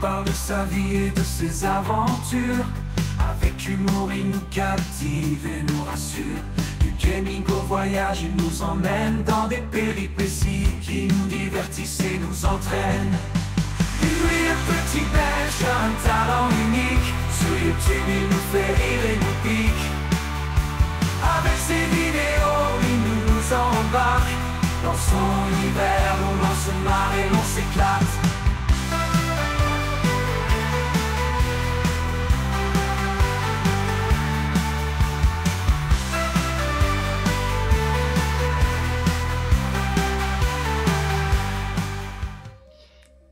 parle de sa vie et de ses aventures. Avec humour, il nous captive et nous rassure. Du gaming au voyage, il nous emmène dans des péripéties qui nous divertissent et nous entraînent. Lui, le petit Belge, a un talent unique. Sur YouTube, il nous fait rire et nous pique. Avec ses vidéos, il nous embarque dans son univers où l'on se marre et l'on s'éclate.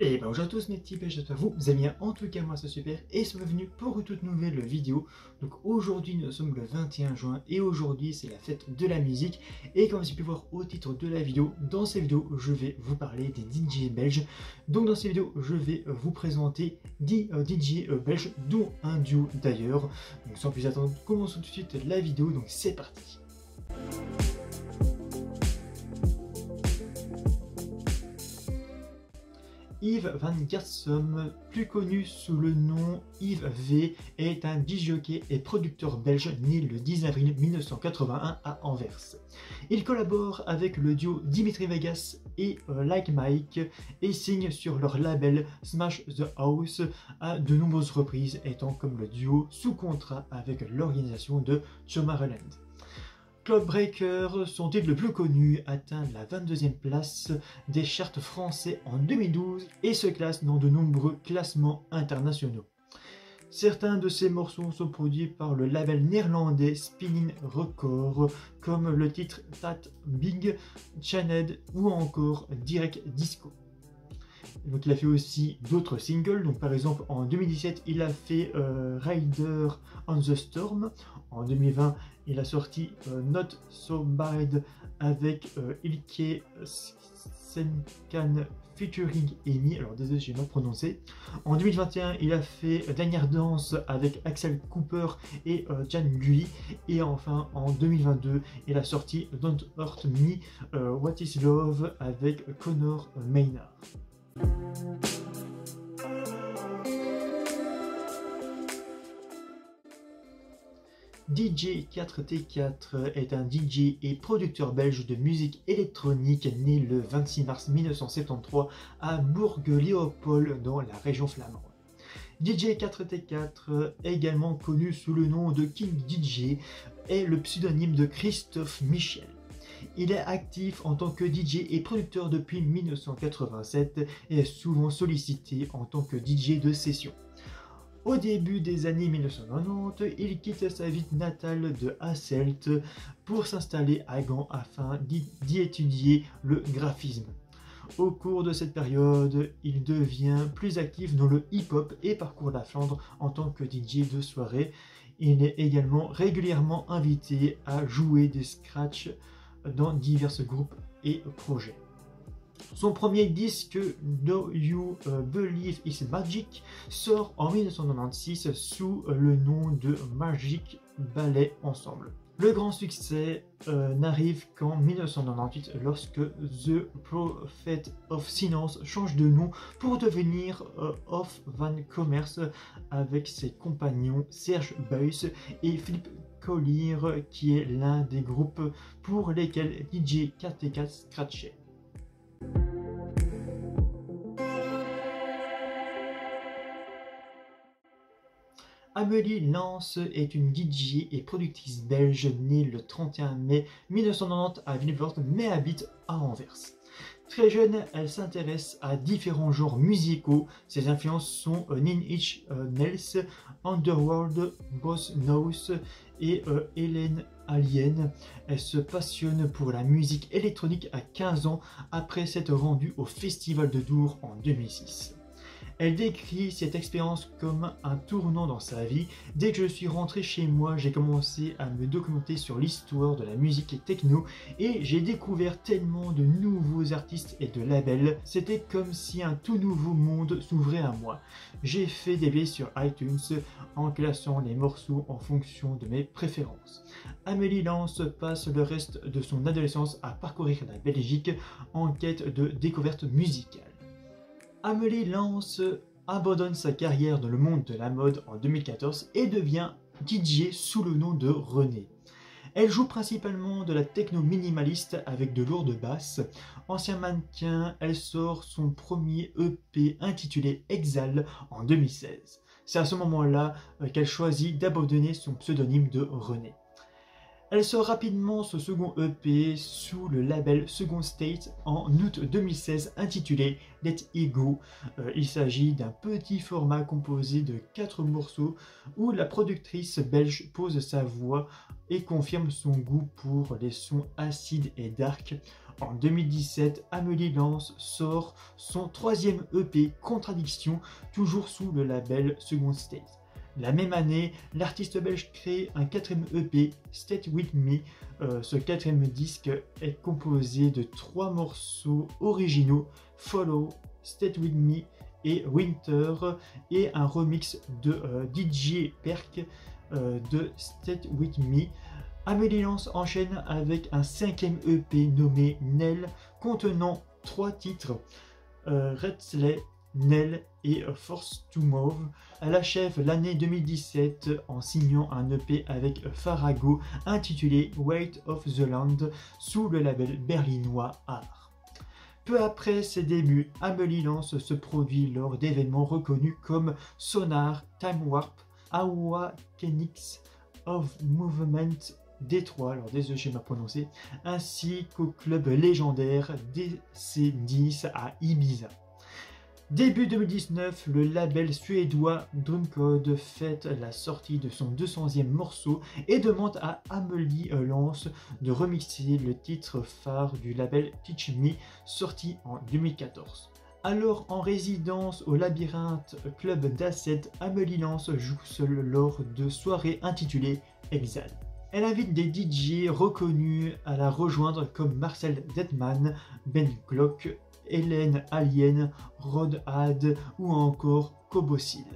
Et bonjour à tous mes petits pêches, j'espère vous allez bien, en tout cas moi c'est super et soyez bienvenue pour une toute nouvelle vidéo. Donc aujourd'hui nous sommes le 21 juin et aujourd'hui c'est la fête de la musique et comme vous avez pu voir au titre de la vidéo, dans cette vidéo je vais vous parler des DJ belges. Donc dans cette vidéo je vais vous présenter 10 DJ belges dont un duo d'ailleurs. Donc sans plus attendre, commençons tout de suite la vidéo, donc c'est parti. Yves Van Gersum, plus connu sous le nom Yves V, est un disc-jockey et producteur belge né le 10 avril 1981 à Anvers. Il collabore avec le duo Dimitri Vegas et Like Mike et signe sur leur label Smash the House à de nombreuses reprises, étant comme le duo sous contrat avec l'organisation de Tomorrowland. Cloudbreaker, son titre le plus connu, atteint la 22e place des charts français en 2012 et se classe dans de nombreux classements internationaux. Certains de ces morceaux sont produits par le label néerlandais Spinnin' Records, comme le titre That Big Channed ou encore Direct Disco. Donc il a fait aussi d'autres singles, donc par exemple en 2017 il a fait Rider on the Storm, en 2020 il a sorti Not So Bad avec Ilke Senkan featuring Amy, alors désolé j'ai mal prononcé. En 2021 il a fait Dernière Danse avec Axel Cooper et Jan Gui, et enfin en 2022 il a sorti Don't Hurt Me What Is Love avec Connor Maynard. DJ 4T4 est un DJ et producteur belge de musique électronique né le 26 mars 1973 à Bourg-Léopold dans la région flamande. DJ 4T4, également connu sous le nom de King DJ, est le pseudonyme de Christophe Michel. Il est actif en tant que DJ et producteur depuis 1987 et est souvent sollicité en tant que DJ de session. Au début des années 1990, il quitte sa ville natale de Hasselt pour s'installer à Gand afin d'y étudier le graphisme. Au cours de cette période, il devient plus actif dans le hip-hop et parcourt la Flandre en tant que DJ de soirée. Il est également régulièrement invité à jouer des scratchs dans divers groupes et projets. Son premier disque, Do You Believe It's Magic, sort en 1996 sous le nom de Magic Ballet Ensemble. Le grand succès n'arrive qu'en 1998 lorsque The Prophet of Silence change de nom pour devenir Of Van Commerce avec ses compagnons Serge Buys et Philippe Collier, qui est l'un des groupes pour lesquels DJ 4T4 scratchait. Amélie Lance est une DJ et productrice belge née le 31 mai 1990 à Vilvoorde mais habite à Anvers. Très jeune, elle s'intéresse à différents genres musicaux. Ses influences sont Nine Inch Nails, Underworld, Boss Knows et Hélène Alien. Elle se passionne pour la musique électronique à 15 ans après s'être rendue au Festival de Dour en 2006. Elle décrit cette expérience comme un tournant dans sa vie. Dès que je suis rentré chez moi, j'ai commencé à me documenter sur l'histoire de la musique techno et j'ai découvert tellement de nouveaux artistes et de labels. C'était comme si un tout nouveau monde s'ouvrait à moi. J'ai fait des playlists sur iTunes en classant les morceaux en fonction de mes préférences. Amélie Lance passe le reste de son adolescence à parcourir la Belgique en quête de découverte musicale. Amélie Lance abandonne sa carrière dans le monde de la mode en 2014 et devient DJ sous le nom de René. Elle joue principalement de la techno minimaliste avec de lourdes basses. Ancien mannequin, elle sort son premier EP intitulé Exhale en 2016. C'est à ce moment-là qu'elle choisit d'abandonner son pseudonyme de René. Elle sort rapidement ce second EP sous le label Second State en août 2016 intitulé Let It Go. Il s'agit d'un petit format composé de 4 morceaux où la productrice belge pose sa voix et confirme son goût pour les sons acides et dark. En 2017, Amélie Lance sort son 3e EP Contradiction, toujours sous le label Second State. La même année, l'artiste belge crée un 4e EP, Stay With Me. Ce 4e disque est composé de 3 morceaux originaux, Follow, Stay With Me et Winter, et un remix de DJ Perk de Stay With Me. Amélie Lance enchaîne avec un 5e EP nommé Nell, contenant 3 titres, Redsley, Nell et Force to Move. Elle achève l'année 2017 en signant un EP avec Farago intitulé Weight of the Land sous le label berlinois Art. Peu après ses débuts, Amélie Lance se produit lors d'événements reconnus comme Sonar, Time Warp, Awakenix of Movement Détroit, alors désolé je vais mal prononcer, ainsi qu'au club légendaire DC10 à Ibiza. Début 2019, le label suédois Dreamcode fête la sortie de son 200e morceau et demande à Amélie Lance de remixer le titre phare du label Teach Me, sorti en 2014. Alors en résidence au Labyrinthe Club d'Asset, Amélie Lance joue seule lors de soirées intitulées Exhale. Elle invite des DJ reconnus à la rejoindre comme Marcel Detman, Ben Glock, Hélène Alien, Rod Had ou encore Cobocil.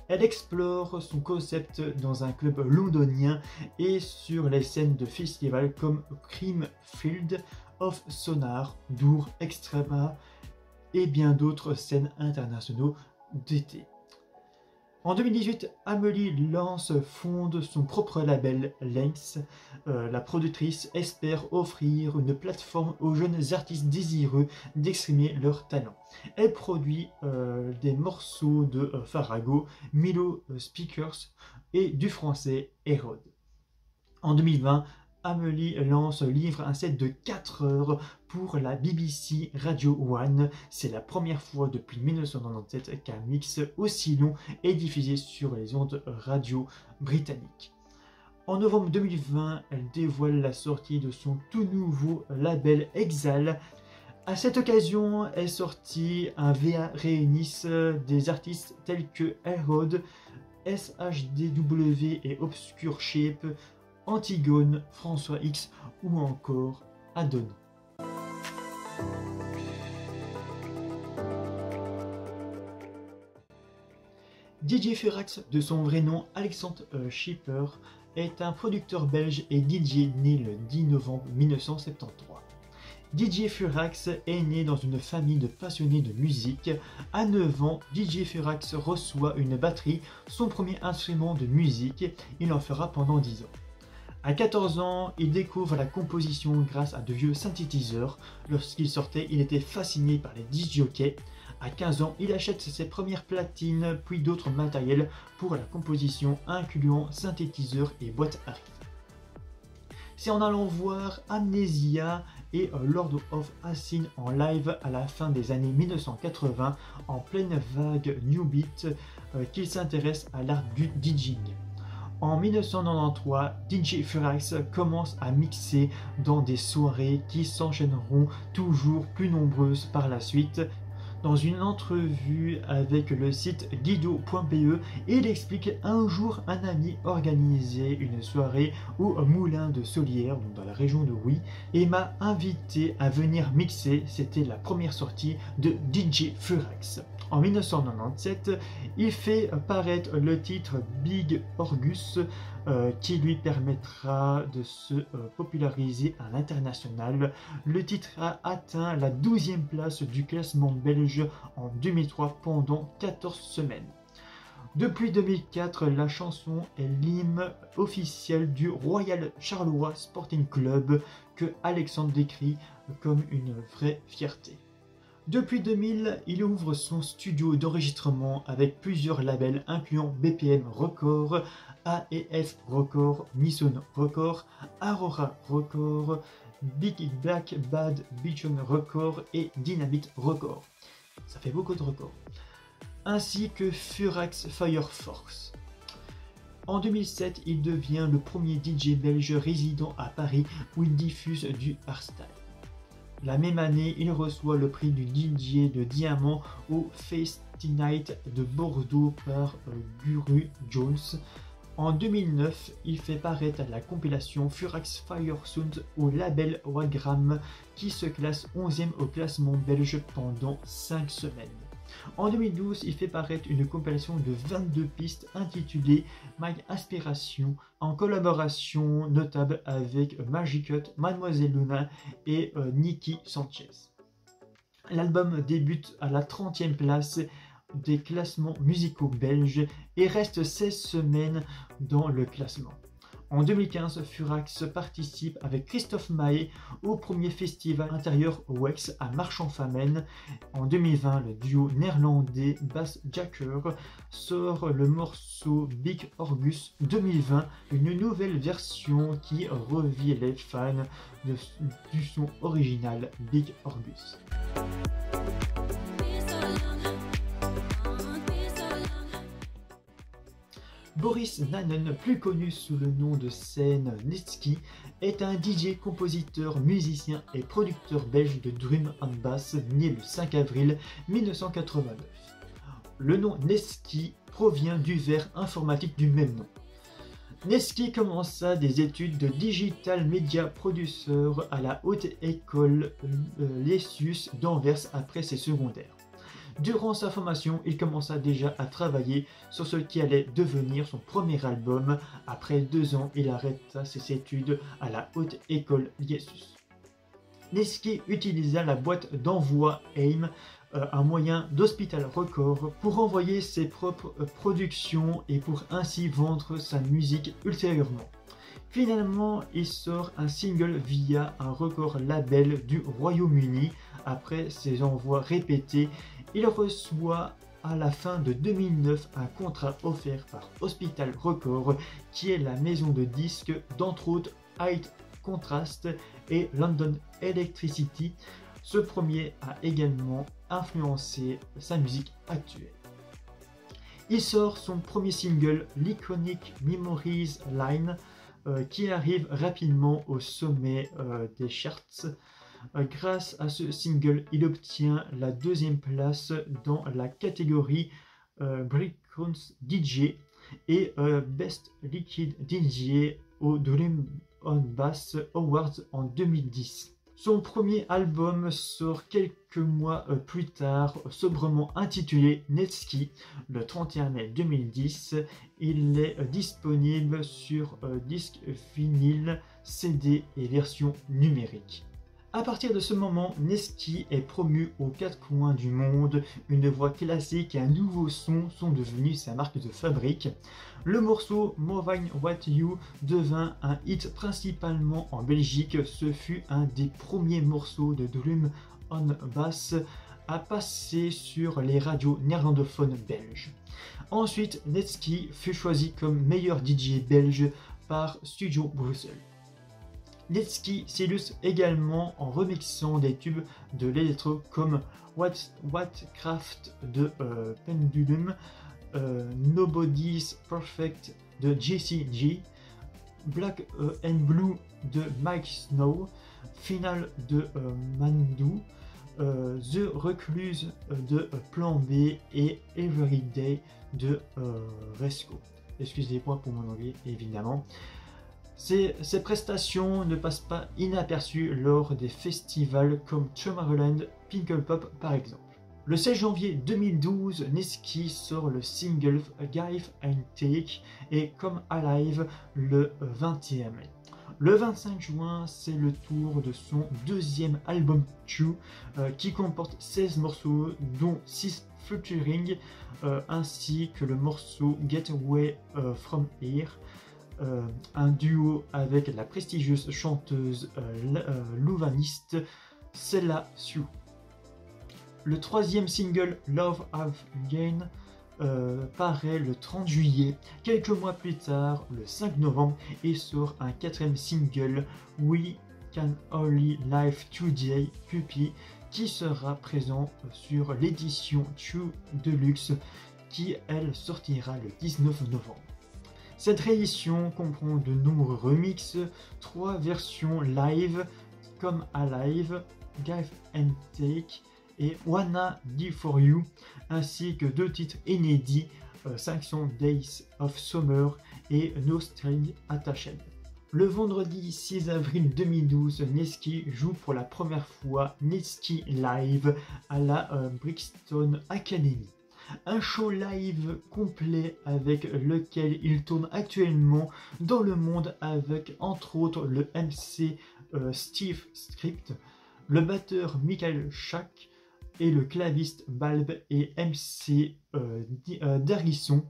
Elle explore son concept dans un club londonien et sur les scènes de festivals comme Creamfield of Sonar, Dour, Extrema et bien d'autres scènes internationaux d'été. En 2018, Amélie Lance fonde son propre label Lynx. La productrice espère offrir une plateforme aux jeunes artistes désireux d'exprimer leur talent. Elle produit des morceaux de Farago, Milo Speakers et du français Hérode. En 2020, Amélie Lance livre un set de 4 heures pour la BBC Radio One. C'est la première fois depuis 1997 qu'un mix aussi long est diffusé sur les ondes radio britanniques. En novembre 2020, elle dévoile la sortie de son tout nouveau label Exhale. À cette occasion, elle sortit un VA réunissent des artistes tels que Hérode, SHDW et Obscure Shape, Antigone, François X ou encore Adon. DJ Furax, de son vrai nom Alexandre Schipper, est un producteur belge et DJ né le 10 novembre 1973. DJ Furax est né dans une famille de passionnés de musique. À 9 ans, DJ Furax reçoit une batterie, son premier instrument de musique. Il en fera pendant 10 ans. À 14 ans, il découvre la composition grâce à de vieux synthétiseurs. Lorsqu'il sortait, il était fasciné par les disc jockeys. À 15 ans, il achète ses premières platines, puis d'autres matériels pour la composition, incluant synthétiseurs et boîtes à rythme. C'est en allant voir Amnesia et Lord of Acid en live à la fin des années 1980, en pleine vague New Beat, qu'il s'intéresse à l'art du DJing. En 1993, DJ Furax commence à mixer dans des soirées qui s'enchaîneront toujours plus nombreuses par la suite. Dans une entrevue avec le site guido.be, il explique un jour un ami organisait une soirée au Moulin de Solière, dans la région de Huy, et m'a invité à venir mixer. C'était la première sortie de DJ Furax. En 1997, il fait paraître le titre Big Orgus qui lui permettra de se populariser à l'international. Le titre a atteint la 12e place du classement belge belge en 2003 pendant 14 semaines. Depuis 2004, la chanson est l'hymne officiel du Royal Charleroi Sporting Club que Alexandre décrit comme une vraie fierté. Depuis 2000, il ouvre son studio d'enregistrement avec plusieurs labels incluant BPM Records, AEF Records, Nissan Records, Aurora Records, Big Black Bad Beaton Records et Dynamite Records. Ça fait beaucoup de records. Ainsi que Furax Fire Force. En 2007, il devient le premier DJ belge résident à Paris où il diffuse du hardstyle. La même année, il reçoit le prix du DJ de diamant au Feisty Night de Bordeaux par Guru Jones. En 2009, il fait paraître la compilation Furax Fire Sound au label Wagram qui se classe 11e au classement belge pendant 5 semaines. En 2012, il fait paraître une compilation de 22 pistes intitulée My Inspiration en collaboration notable avec Magicut, Mademoiselle Luna et Niki Sanchez. L'album débute à la 30e place des classements musicaux belges et reste 16 semaines dans le classement. En 2015, Furax participe avec Christophe Maé au premier festival intérieur WEX à Marchand-Famenne. En 2020, le duo néerlandais Bass Jacker sort le morceau Big Orgus 2020, une nouvelle version qui revit les fans du son original Big Orgus. Boris Nannen, plus connu sous le nom de scène Netski, est un DJ, compositeur, musicien et producteur belge de drum and bass né le 5 avril 1989. Le nom Netski provient du verre informatique du même nom. Netski commença des études de Digital Media Producer à la Haute École Lessius d'Anvers après ses secondaires. Durant sa formation, il commença déjà à travailler sur ce qui allait devenir son premier album. Après 2 ans, il arrêta ses études à la Haute École Lessius. Netski utilisa la boîte d'envoi AIM, un moyen d'Hospital Records, pour envoyer ses propres productions et pour ainsi vendre sa musique ultérieurement. Finalement, il sort un single via un record label du Royaume-Uni. Après ses envois répétés, il reçoit à la fin de 2009 un contrat offert par Hospital Records, qui est la maison de disques d'entre autres High Contrast et London Electricity. Ce premier a également influencé sa musique actuelle. Il sort son premier single, l'Iconic Memories Line, qui arrive rapidement au sommet des charts. Grâce à ce single, il obtient la 2e place dans la catégorie Breakdance DJ et Best Liquid DJ au Drum on Bass Awards en 2010. Son premier album sort quelques mois plus tard, sobrement intitulé Netski, le 31 mai 2010. Il est disponible sur disque vinyle, CD et version numérique. À partir de ce moment, Netski est promu aux 4 coins du monde. Une voix classique et un nouveau son sont devenus sa marque de fabrique. Le morceau Moving What You devint un hit principalement en Belgique. Ce fut un des premiers morceaux de drum on bass à passer sur les radios néerlandophones belges. Ensuite, Netski fut choisi comme meilleur DJ belge par Studio Bruxelles. Netski s'illustre également en remixant des tubes de l'électro comme Whatcraft de Pendulum, Nobody's Perfect de JCG, Black and Blue de Mike Snow, Final de Mandu, The Recluse de Plan B et Everyday de Resco. Excusez-moi pour mon anglais évidemment. Ces prestations ne passent pas inaperçues lors des festivals comme Tomorrowland, Pinklepop par exemple. Le 16 janvier 2012, Netski sort le single Give and Take et Come Alive le 21 mai. Le 25 juin, c'est le tour de son deuxième album Chew, qui comporte 16 morceaux, dont 6 featuring, ainsi que le morceau Get Away From Here, un duo avec la prestigieuse chanteuse louvaniste Sela Siu. Le troisième single Love Have Gain paraît le 30 juillet, quelques mois plus tard, le 5 novembre, et sort un quatrième single We Can Only Live Today Puppy, qui sera présent sur l'édition Chew Deluxe, qui elle sortira le 19 novembre. Cette réédition comprend de nombreux remixes, 3 versions live comme Alive, Give and Take et Wanna Die For You, ainsi que 2 titres inédits, 500 Days of Summer et No String Attached. Le vendredi 6 avril 2012, Nesky joue pour la première fois Nesky Live à la Brixton Academy. Un show live complet avec lequel il tourne actuellement dans le monde avec entre autres le MC Steve Script, le batteur Michael Schack et le claviste Balb et MC Dergisson.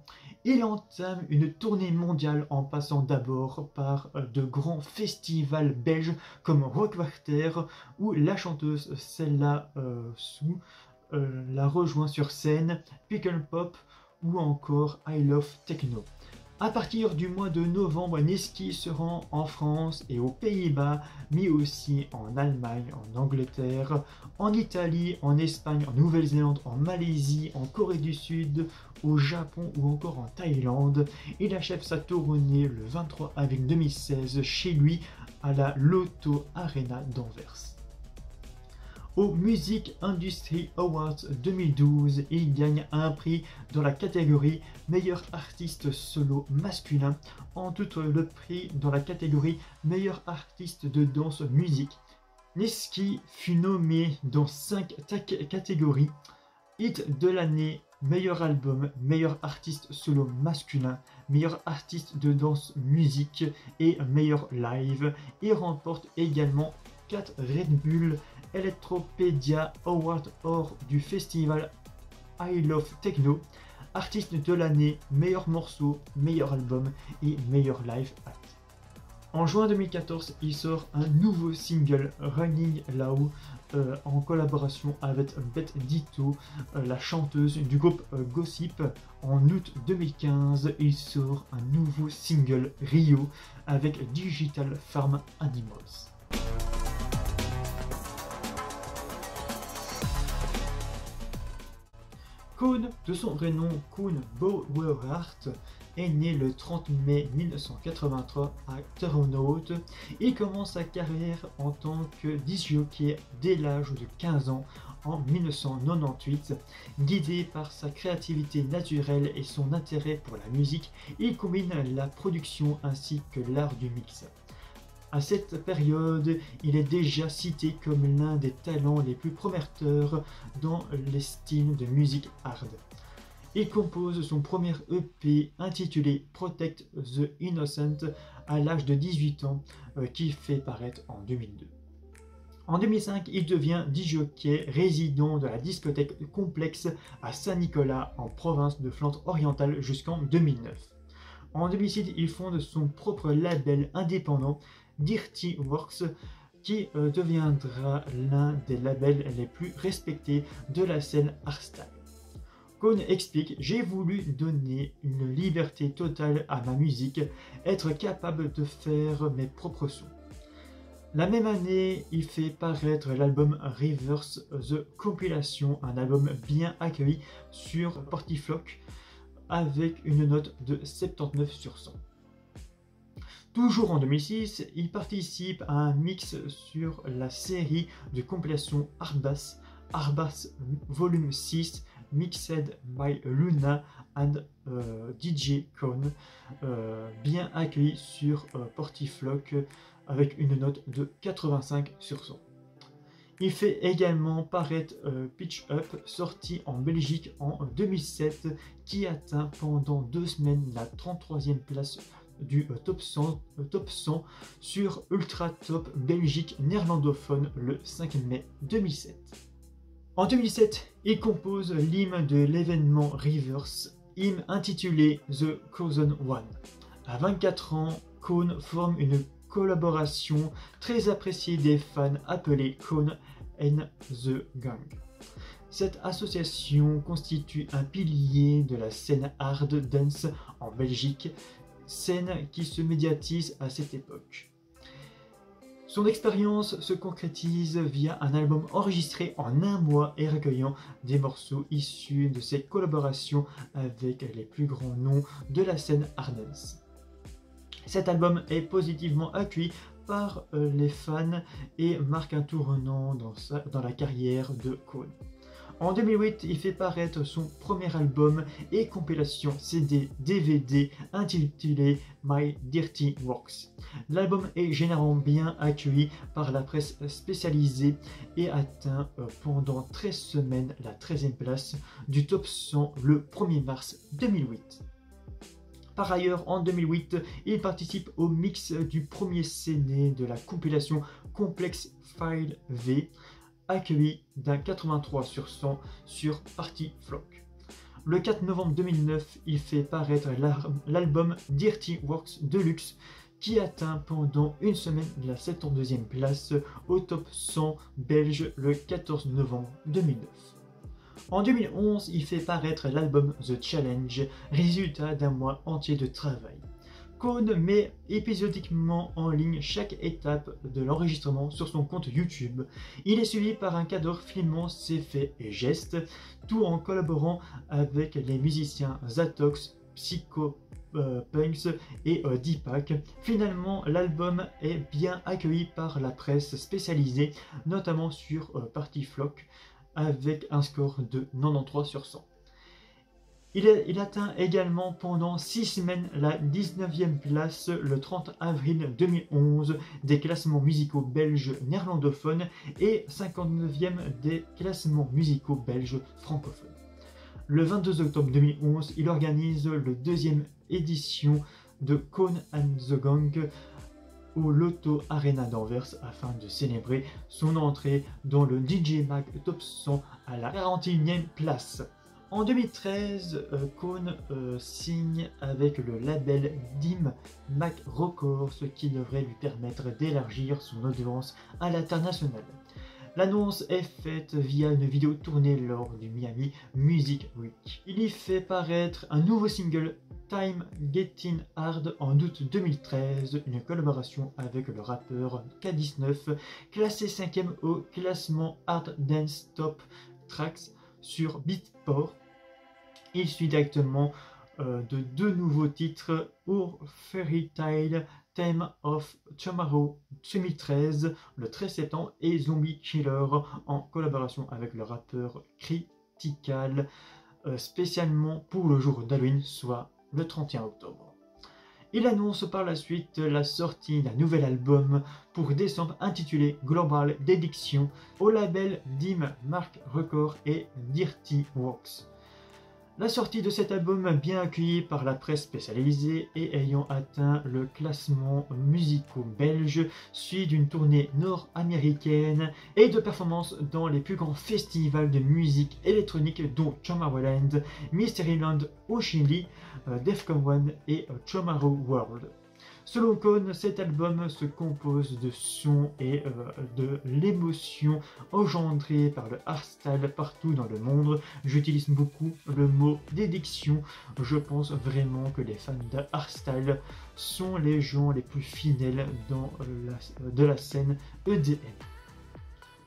Il entame une tournée mondiale en passant d'abord par de grands festivals belges comme Rockwater, où la chanteuse Sela Siu la rejoint sur scène, Pickle Pop ou encore I Love Techno. À partir du mois de novembre, Nesky se rend en France et aux Pays-Bas, mais aussi en Allemagne, en Angleterre, en Italie, en Espagne, en Nouvelle-Zélande, en Malaisie, en Corée du Sud, au Japon ou encore en Thaïlande. Il achève sa tournée le 23 avril 2016 chez lui à la Lotto Arena d'Anvers. Au Music Industry Awards 2012, il gagne un prix dans la catégorie meilleur artiste solo masculin, en outre le prix dans la catégorie meilleur artiste de danse musique. Nesky fut nommé dans 5 catégories: hit de l'année, meilleur album, meilleur artiste solo masculin, meilleur artiste de danse musique et meilleur live. Il remporte également 4 Red Bull Electropedia Award Or du festival I Love Techno, artiste de l'année, meilleur morceau, meilleur album et meilleur live act. En juin 2014, il sort un nouveau single, Running Low, en collaboration avec Beth Ditto, la chanteuse du groupe Gossip. En août 2015, il sort un nouveau single, Rio, avec Digital Farm Animals. Koen, de son vrai nom Koen Bouweraert, est né le 30 mai 1983 à Turnhout. Il commence sa carrière en tant que disc-jockey dès l'âge de 15 ans en 1998. Guidé par sa créativité naturelle et son intérêt pour la musique, il combine la production ainsi que l'art du mix. À cette période, il est déjà cité comme l'un des talents les plus prometteurs dans les styles de musique hard. Il compose son premier EP intitulé Protect the Innocent à l'âge de 18 ans, qui fait paraître en 2002. En 2005, il devient disc-jockey résident de la discothèque Complexe à Saint-Nicolas en province de Flandre orientale jusqu'en 2009. En 2006, il fonde son propre label indépendant, Dirty Works, qui deviendra l'un des labels les plus respectés de la scène hardstyle. Koen explique: j'ai voulu donner une liberté totale à ma musique, être capable de faire mes propres sons. La même année, il fait paraître l'album Reverse the Compilation, un album bien accueilli sur Portiflock avec une note de 79 sur 100. Toujours en 2006, il participe à un mix sur la série de compilations Hardbass, Hardbass Volume 6, Mixed by Luna and DJ Koen, bien accueilli sur Portiflock avec une note de 85 sur 100. Il fait également paraître Pitch Up, sorti en Belgique en 2007, qui atteint pendant 2 semaines la 33e place du top 100 sur Ultra Top Belgique néerlandophone le 5 mai 2007. En 2007, il compose l'hymne de l'événement Rivers, hymne intitulé The Chosen One. À 24 ans, Kone forme une collaboration très appréciée des fans appelée Kone and the Gang. Cette association constitue un pilier de la scène hard dance en Belgique, scène qui se médiatise à cette époque. Son expérience se concrétise via un album enregistré en un mois et recueillant des morceaux issus de ses collaborations avec les plus grands noms de la scène hard dance. Cet album est positivement accueilli par les fans et marque un tournant dans la carrière de Kone. En 2008, il fait paraître son premier album et compilation CD-DVD intitulé My Dirty Works. L'album est généralement bien accueilli par la presse spécialisée et atteint pendant 13 semaines la 13e place du top 100 le 1er mars 2008. Par ailleurs, en 2008, il participe au mix du premier CD de la compilation Complex File V, accueilli d'un 83 sur 100 sur Party Flock. Le 4 novembre 2009, il fait paraître l'album Dirty Works Deluxe qui atteint pendant une semaine la 72e place au top 100 belge le 14 novembre 2009. En 2011, il fait paraître l'album The Challenge, résultat d'un mois entier de travail. Kone met épisodiquement en ligne chaque étape de l'enregistrement sur son compte YouTube. Il est suivi par un cadre filmant ses faits et gestes, tout en collaborant avec les musiciens Zatox, Psycho Punks et Deepak. Finalement, l'album est bien accueilli par la presse spécialisée, notamment sur Party Flock, avec un score de 93 sur 100. Il atteint également pendant 6 semaines la 19e place le 30 avril 2011 des classements musicaux belges néerlandophones et 59e des classements musicaux belges francophones. Le 22 octobre 2011, il organise le 2e édition de Kone and the Gang au Lotto Arena d'Anvers afin de célébrer son entrée dans le DJ Mag Top 100 à la 41e place. En 2013, Kone signe avec le label Dim Mak Records, ce qui devrait lui permettre d'élargir son audience à l'international. L'annonce est faite via une vidéo tournée lors du Miami Music Week. Il y fait paraître un nouveau single, Time Getting Hard, en août 2013, une collaboration avec le rappeur K19, classé 5e au classement Hard Dance Top Tracks sur Beatport. Il suit directement de 2 nouveaux titres, Our Fairy Tale Theme of Tomorrow 2013 le 13 septembre et Zombie Killer en collaboration avec le rappeur Critical spécialement pour le jour d'Halloween, soit le 31 octobre. Il annonce par la suite la sortie d'un nouvel album pour décembre intitulé Global Dediction au label Dim Mak Records et Dirty Works. La sortie de cet album, bien accueillie par la presse spécialisée et ayant atteint le classement musicaux belge, suit d'une tournée nord-américaine et de performances dans les plus grands festivals de musique électronique dont Tomorrowland, Mysteryland au Chili, Defcon 1 et Tomorrow World. Selon Kone, cet album se compose de sons et de l'émotion engendrée par le hardstyle partout dans le monde. J'utilise beaucoup le mot dédiction. Je pense vraiment que les fans de hardstyle sont les gens les plus fidèles de la scène EDM.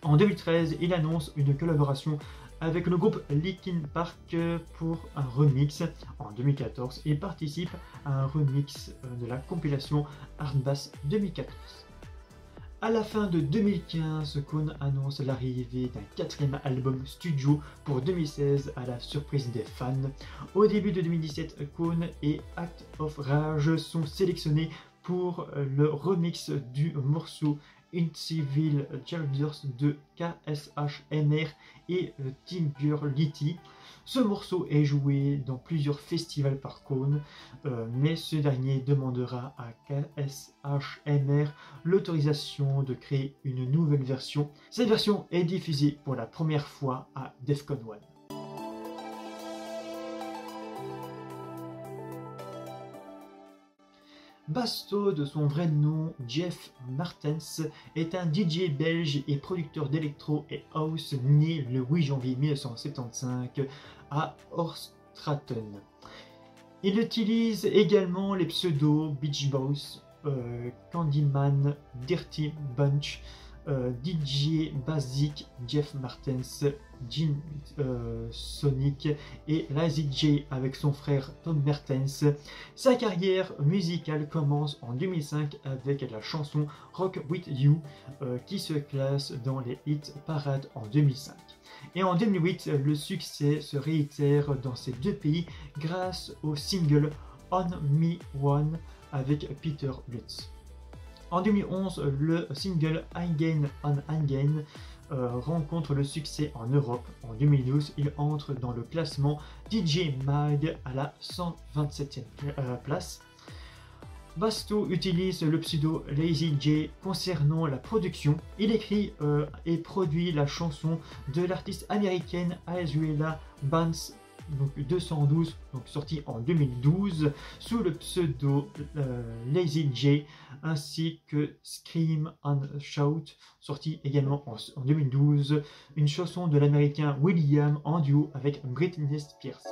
En 2013, il annonce une collaboration avec le groupe Linkin Park pour un remix. En 2014, il participe à un remix de la compilation Hard Bass 2014. À la fin de 2015, Kone annonce l'arrivée d'un 4e album studio pour 2016 à la surprise des fans. Au début de 2017, Kone et Act of Rage sont sélectionnés pour le remix du morceau Incivil Childers de KSHMR et Tigger Litty. Ce morceau est joué dans plusieurs festivals par Kone, mais ce dernier demandera à KSHMR l'autorisation de créer une nouvelle version. Cette version est diffusée pour la première fois à Defqon 1. Basto, de son vrai nom Jeff Martens, est un DJ belge et producteur d'électro et house né le 8 janvier 1975 à Horstraten. Il utilise également les pseudos Beach Boss, Candyman, Dirty Bunch, DJ Basic, Jeff Martens, Gin Sonic et Lazy J avec son frère Tom Mertens. Sa carrière musicale commence en 2005 avec la chanson Rock With You qui se classe dans les hit parades en 2005. Et en 2008, le succès se réitère dans ces deux pays grâce au single On Me One avec Peter Lutz. En 2011, le single Again on Again rencontre le succès en Europe. En 2012, il entre dans le classement DJ Mag à la 127e place. Basto utilise le pseudo Lazy J concernant la production. Il écrit et produit la chanson de l'artiste américaine Azuela Banks, donc 212, donc sorti en 2012 sous le pseudo Lazy J, ainsi que Scream and Shout, sorti également en 2012, une chanson de l'américain William en duo avec Britney Spears.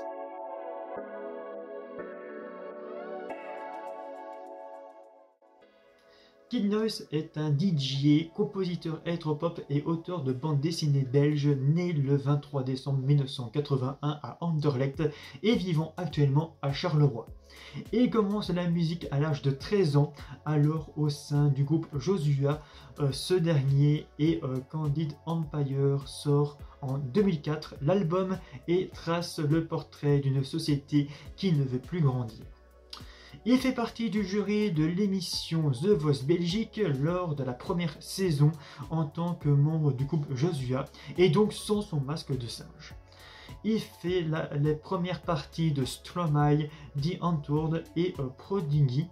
Kid Noise est un DJ, compositeur électropop et auteur de bande dessinée belge né le 23 décembre 1981 à Anderlecht et vivant actuellement à Charleroi. Il commence la musique à l'âge de 13 ans, alors au sein du groupe Josua. Ce dernier et Candid Empire sort en 2004 l'album et trace le portrait d'une société qui ne veut plus grandir. Il fait partie du jury de l'émission The Voice Belgique lors de la première saison en tant que membre du groupe Josua et donc sans son masque de singe. Il fait les premières parties de Stromae, The Untold et Prodigy.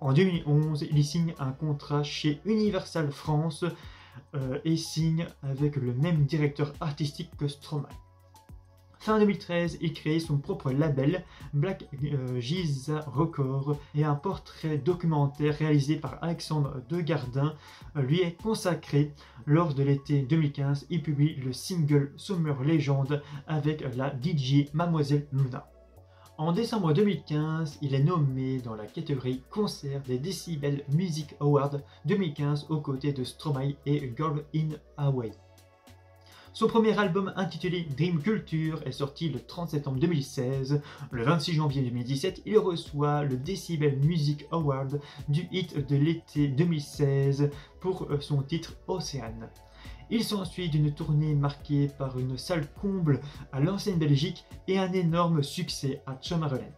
En 2011, il signe un contrat chez Universal France et signe avec le même directeur artistique que Stromae. Fin 2013, il crée son propre label, Black Giza Records, et un portrait documentaire réalisé par Alexandre Degardin lui est consacré. Lors de l'été 2015, il publie le single Summer Legend avec la DJ Mademoiselle Luna. En décembre 2015, il est nommé dans la catégorie concert des Decibel Music Awards 2015 aux côtés de Stromae et Girl in Hawaii. Son premier album intitulé Dream Culture est sorti le 30 septembre 2016. Le 26 janvier 2017, il reçoit le Decibel Music Award du hit de l'été 2016 pour son titre Océane. Il s'ensuit d'une tournée marquée par une salle comble à l'ancienne Belgique et un énorme succès à Tchomaraland.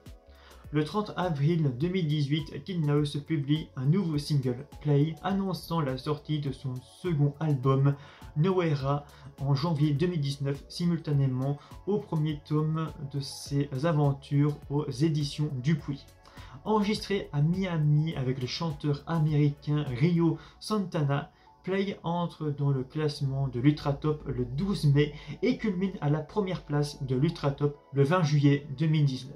Le 30 avril 2018, Kid Noise publie un nouveau single, Play, annonçant la sortie de son second album, Nowera, en janvier 2019, simultanément au premier tome de ses aventures aux éditions Dupuis. Enregistré à Miami avec le chanteur américain Rio Santana, Play entre dans le classement de l'Ultratop le 12 mai et culmine à la première place de l'Ultratop le 20 juillet 2019.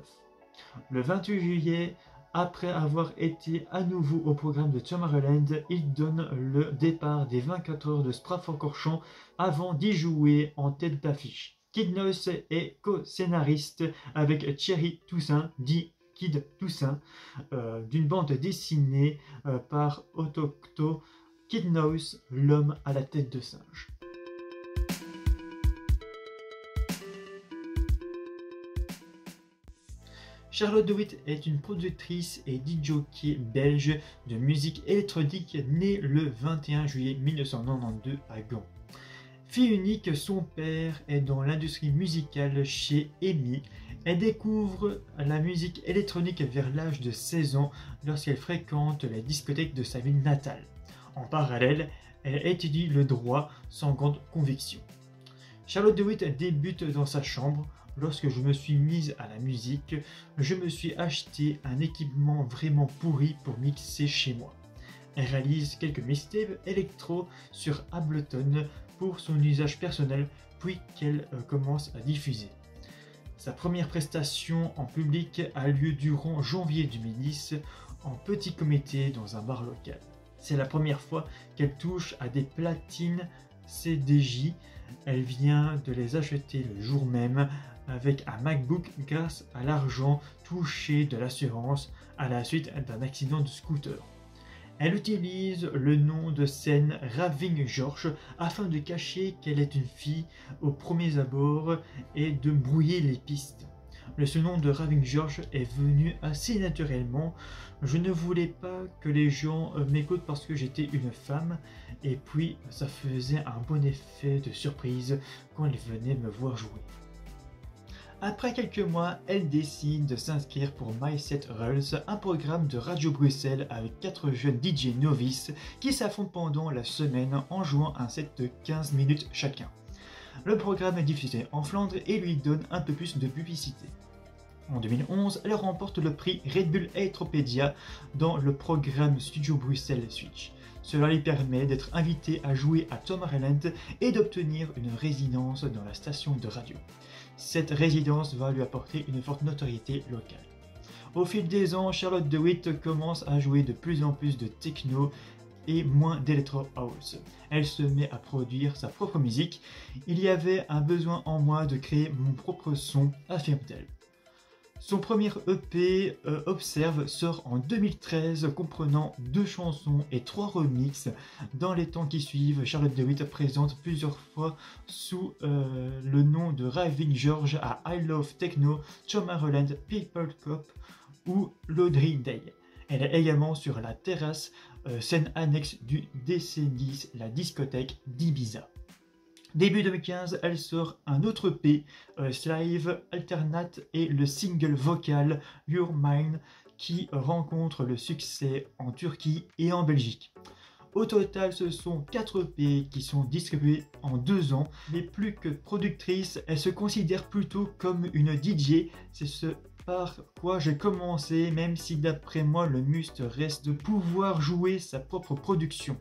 Le 28 juillet, après avoir été à nouveau au programme de Tomorrowland, il donne le départ des 24 heures de Spa-Francorchamps avant d'y jouer en tête d'affiche. Kid Noise est co-scénariste avec Thierry Toussaint, dit Kid Toussaint, d'une bande dessinée par Otocto, Kid Noise, l'homme à la tête de singe. Charlotte de Witt est une productrice et DJ belge de musique électronique née le 21 juillet 1992 à Gand. Fille unique, son père est dans l'industrie musicale chez EMI. Elle découvre la musique électronique vers l'âge de 16 ans lorsqu'elle fréquente les discothèques de sa ville natale. En parallèle, elle étudie le droit sans grande conviction. Charlotte de Witt débute dans sa chambre. lorsque je me suis mise à la musique, je me suis acheté un équipement vraiment pourri pour mixer chez moi. Elle réalise quelques mixtapes électro sur Ableton pour son usage personnel, puis qu'elle commence à diffuser. Sa première prestation en public a lieu durant janvier 2010 en petit comité dans un bar local. C'est la première fois qu'elle touche à des platines CDJ. Elle vient de les acheter le jour même avec un MacBook grâce à l'argent touché de l'assurance à la suite d'un accident de scooter. Elle utilise le nom de scène Raving George afin de cacher qu'elle est une fille aux premiers abords et de brouiller les pistes. Le surnom de Raving George est venu assez naturellement. Je ne voulais pas que les gens m'écoutent parce que j'étais une femme, et puis ça faisait un bon effet de surprise quand ils venaient me voir jouer. Après quelques mois, elle décide de s'inscrire pour My Set Rules, un programme de Radio Bruxelles avec 4 jeunes DJ novices qui s'affrontent pendant la semaine en jouant un set de 15 minutes chacun. Le programme est diffusé en Flandre et lui donne un peu plus de publicité. En 2011, elle remporte le prix Red Bull Electropedia dans le programme Studio Bruxelles Switch. Cela lui permet d'être invitée à jouer à Tomorrowland et d'obtenir une résidence dans la station de radio. Cette résidence va lui apporter une forte notoriété locale. Au fil des ans, Charlotte de Witt commence à jouer de plus en plus de techno et moins d'electro house. Elle se met à produire sa propre musique. Il y avait un besoin en moi de créer mon propre son, affirme-t-elle. Son premier EP, Observe, sort en 2013, comprenant 2 chansons et 3 remixes. Dans les temps qui suivent, Charlotte de Witt présente plusieurs fois sous le nom de Raving George à I Love Techno, Tomorrowland, People Cop ou l'Audrey Day. Elle est également sur la terrasse, scène annexe du DC10, la discothèque d'Ibiza. Début 2015, elle sort un autre EP, Slave Alternate, et le single vocal Your Mind qui rencontre le succès en Turquie et en Belgique. Au total, ce sont 4 EP qui sont distribués en 2 ans, mais plus que productrice, elle se considère plutôt comme une DJ. C'est ce par quoi j'ai commencé, même si d'après moi le must reste de pouvoir jouer sa propre production.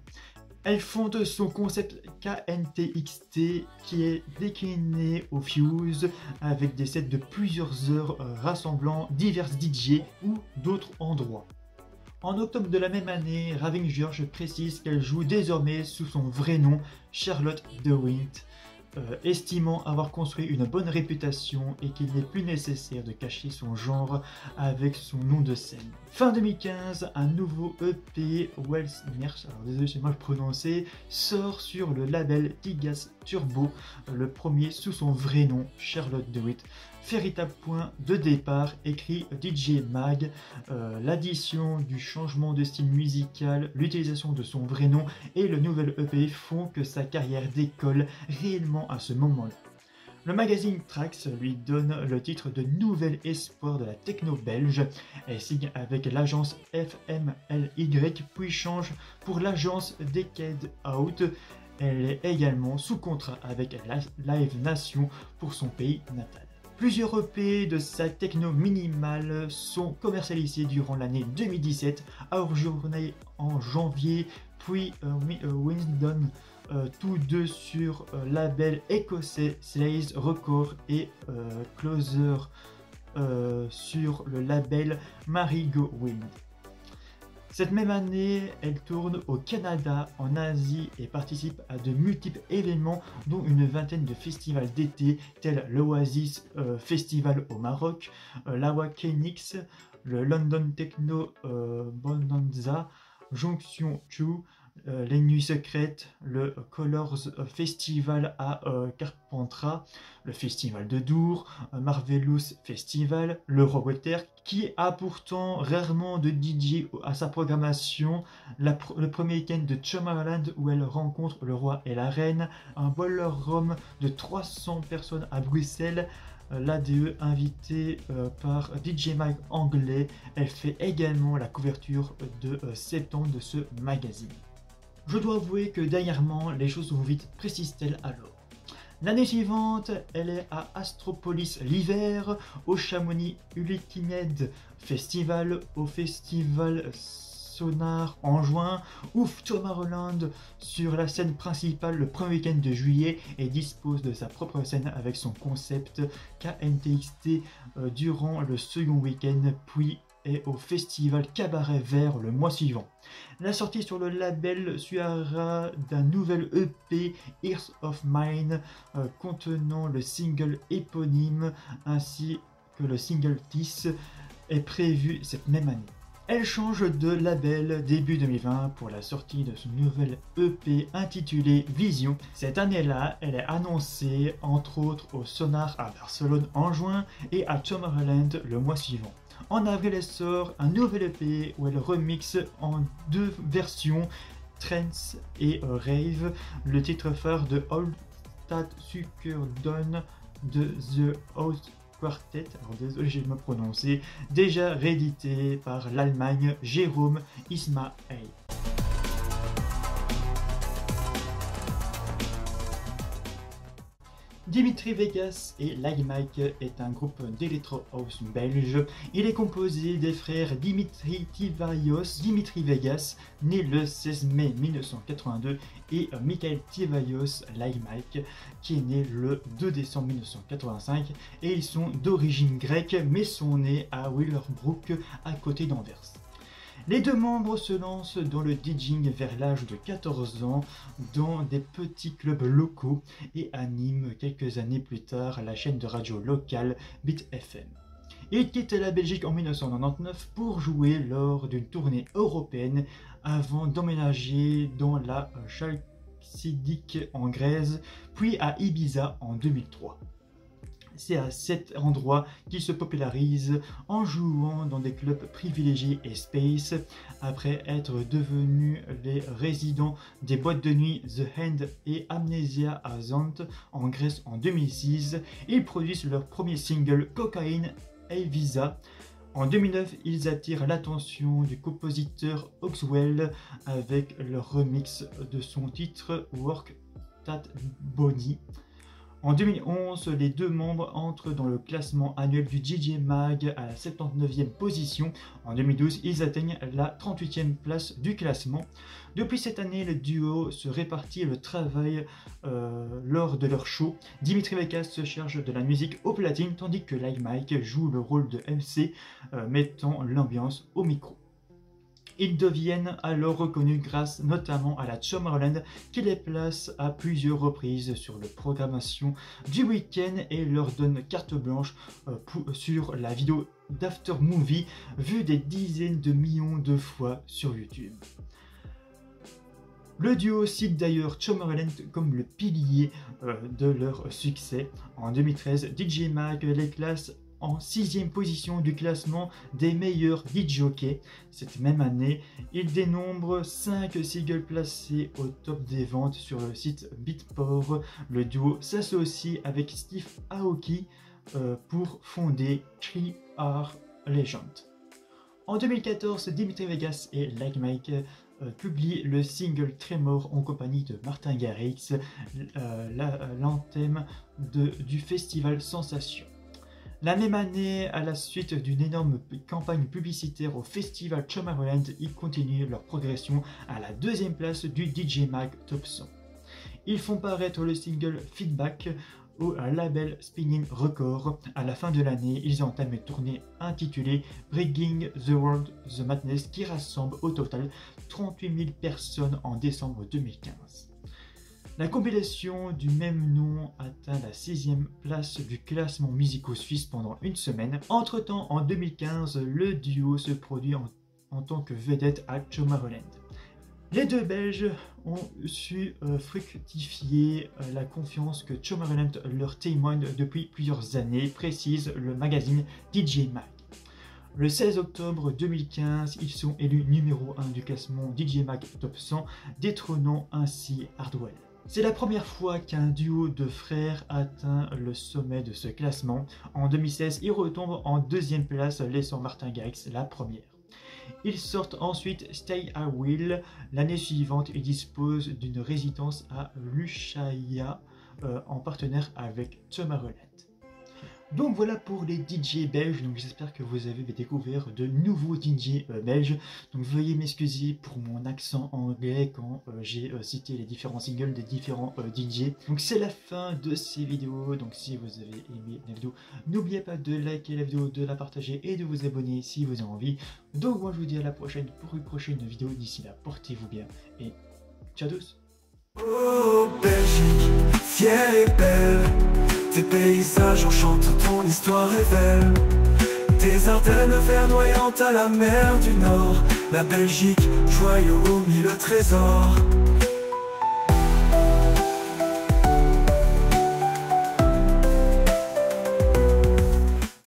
Elle fonde son concept KNTXT qui est décliné au Fuse avec des sets de plusieurs heures rassemblant divers DJ ou d'autres endroits. En octobre de la même année, Raving George précise qu'elle joue désormais sous son vrai nom, Charlotte de Witt, estimant avoir construit une bonne réputation et qu'il n'est plus nécessaire de cacher son genre avec son nom de scène. Fin 2015, un nouveau EP, Wellsmerch, alors désolé j'ai mal prononcé, sort sur le label Tigas Turbo, le premier sous son vrai nom, Charlotte de Witt. Véritable point de départ, écrit DJ Mag, l'addition du changement de style musical, l'utilisation de son vrai nom et le nouvel EP font que sa carrière décolle réellement à ce moment-là. Le magazine Trax lui donne le titre de Nouvel Espoir de la techno belge. Elle signe avec l'agence FMLY puis change pour l'agence Decade Out. Elle est également sous contrat avec Live Nation pour son pays natal. Plusieurs EP de sa techno minimale sont commercialisés durant l'année 2017, Our Journey en janvier, puis Winston, tous deux sur label écossais Slays Records et Closer sur le label Marigo Wind. Cette même année, elle tourne au Canada, en Asie et participe à de multiples événements dont une vingtaine de festivals d'été tels l'Oasis Festival au Maroc, l'Awakenix, le London Techno Bonanza, Jonction 2, les Nuits Secrètes, le Colors Festival à Carpentras, le Festival de Dour, Marvelous Festival, le Roboter, qui a pourtant rarement de DJ à sa programmation, le premier week-end de Tomorrowland où elle rencontre le roi et la reine, un boiler room de 300 personnes à Bruxelles, l'ADE invitée par DJ Mike anglais. Elle fait également la couverture de septembre de ce magazine. Je dois avouer que dernièrement, les choses vont vite, précise-t-elle alors. L'année suivante, elle est à Astropolis l'hiver, au Chamonix Ultimate Festival, au Festival Sonar en juin, ouf Tomorrowland sur la scène principale le premier week-end de juillet et dispose de sa propre scène avec son concept KNTXT durant le second week-end, puis est au festival Cabaret Vert le mois suivant. La sortie sur le label suivra d'un nouvel EP Earth of Mine contenant le single éponyme ainsi que le single Tis est prévu cette même année. Elle change de label début 2020 pour la sortie de son nouvel EP intitulé Vision. Cette année-là, elle est annoncée entre autres au Sonar à Barcelone en juin et à Tomorrowland le mois suivant. En avril, elle sort un nouvel EP où elle remixe en deux versions, Trance et Rave, le titre phare de Old That Sucker Done de The House Quartet, alors désolé je vais me prononcer, déjà réédité par l'Allemagne Jérôme Ismaël. Dimitri Vegas et Like Mike est un groupe d'Electro House belge. Il est composé des frères Dimitri Tivaios, Dimitri Vegas, né le 16 mai 1982, et Michael Tivaios Like Mike, qui est né le 2 décembre 1985, et ils sont d'origine grecque mais sont nés à Willebroek à côté d'Anvers. Les deux membres se lancent dans le DJing vers l'âge de 14 ans dans des petits clubs locaux et animent quelques années plus tard la chaîne de radio locale Beat FM. Ils quittent la Belgique en 1999 pour jouer lors d'une tournée européenne avant d'emménager dans la Chalcidique en Grèce, puis à Ibiza en 2003. C'est à cet endroit qu'ils se popularisent en jouant dans des clubs privilégiés et space, après être devenus les résidents des boîtes de nuit The Hand et Amnesia à Zante en Grèce en 2006. Ils produisent leur premier single Cocaine et Visa. En 2009, ils attirent l'attention du compositeur Oxwell avec leur remix de son titre Work That Body. En 2011, les deux membres entrent dans le classement annuel du DJ Mag à la 79e position. En 2012, ils atteignent la 38e place du classement. Depuis cette année, le duo se répartit le travail lors de leur show. Dimitri Vegas se charge de la musique au platine, tandis que Like Mike joue le rôle de MC, mettant l'ambiance au micro. Ils deviennent alors reconnus grâce notamment à la Tomorrowland qui les place à plusieurs reprises sur la programmation du week-end et leur donne carte blanche sur la vidéo d'After Movie vue des dizaines de millions de fois sur YouTube. Le duo cite d'ailleurs Tomorrowland comme le pilier de leur succès. En 2013, DJ Mag les classe en 6e position du classement des meilleurs DJ-jockeys. Cette même année, il dénombre 5 singles placés au top des ventes sur le site Beatport. Le duo s'associe avec Steve Aoki pour fonder 3R Legend. En 2014, Dimitri Vegas et Like Mike publient le single Tremor en compagnie de Martin Garrix, l'anthème du festival Sensation. La même année, à la suite d'une énorme campagne publicitaire au festival Tomorrowland, ils continuent leur progression à la 2e place du DJ Mag Top 100. Ils font paraître le single Feedback au label Spinning Records. À la fin de l'année, ils entament une tournée intitulée Bringing the World the Madness qui rassemble au total 38 000 personnes en décembre 2015. La compilation du même nom atteint la 6e place du classement musico-suisse pendant une semaine. Entre-temps, en 2015, le duo se produit en tant que vedette à Tomorrowland. Les deux Belges ont su fructifier la confiance que Tomorrowland leur témoigne depuis plusieurs années, précise le magazine DJ Mag. Le 16 octobre 2015, ils sont élus numéro 1 du classement DJ Mag Top 100, détrônant ainsi Hardwell. C'est la première fois qu'un duo de frères atteint le sommet de ce classement. En 2016, ils retombent en 2e place, laissant Martin Garrix la première. Ils sortent ensuite Stay I Will. L'année suivante, ils disposent d'une résidence à Lushaya en partenaire avec Thomas Rolette. Donc voilà pour les DJ belges, donc j'espère que vous avez découvert de nouveaux DJ belges. Donc veuillez m'excuser pour mon accent anglais quand j'ai cité les différents singles des différents DJ. Donc c'est la fin de ces vidéos, donc si vous avez aimé la vidéo, n'oubliez pas de liker la vidéo, de la partager et de vous abonner si vous avez envie. Donc moi je vous dis à la prochaine pour une prochaine vidéo, d'ici là portez-vous bien et ciao à tous. Oh Belgique, fière et belle, tes paysages enchantent, ton histoire est belle. Tes Ardennes verdoyantes à la mer du Nord, la Belgique, joyau aux mille trésors.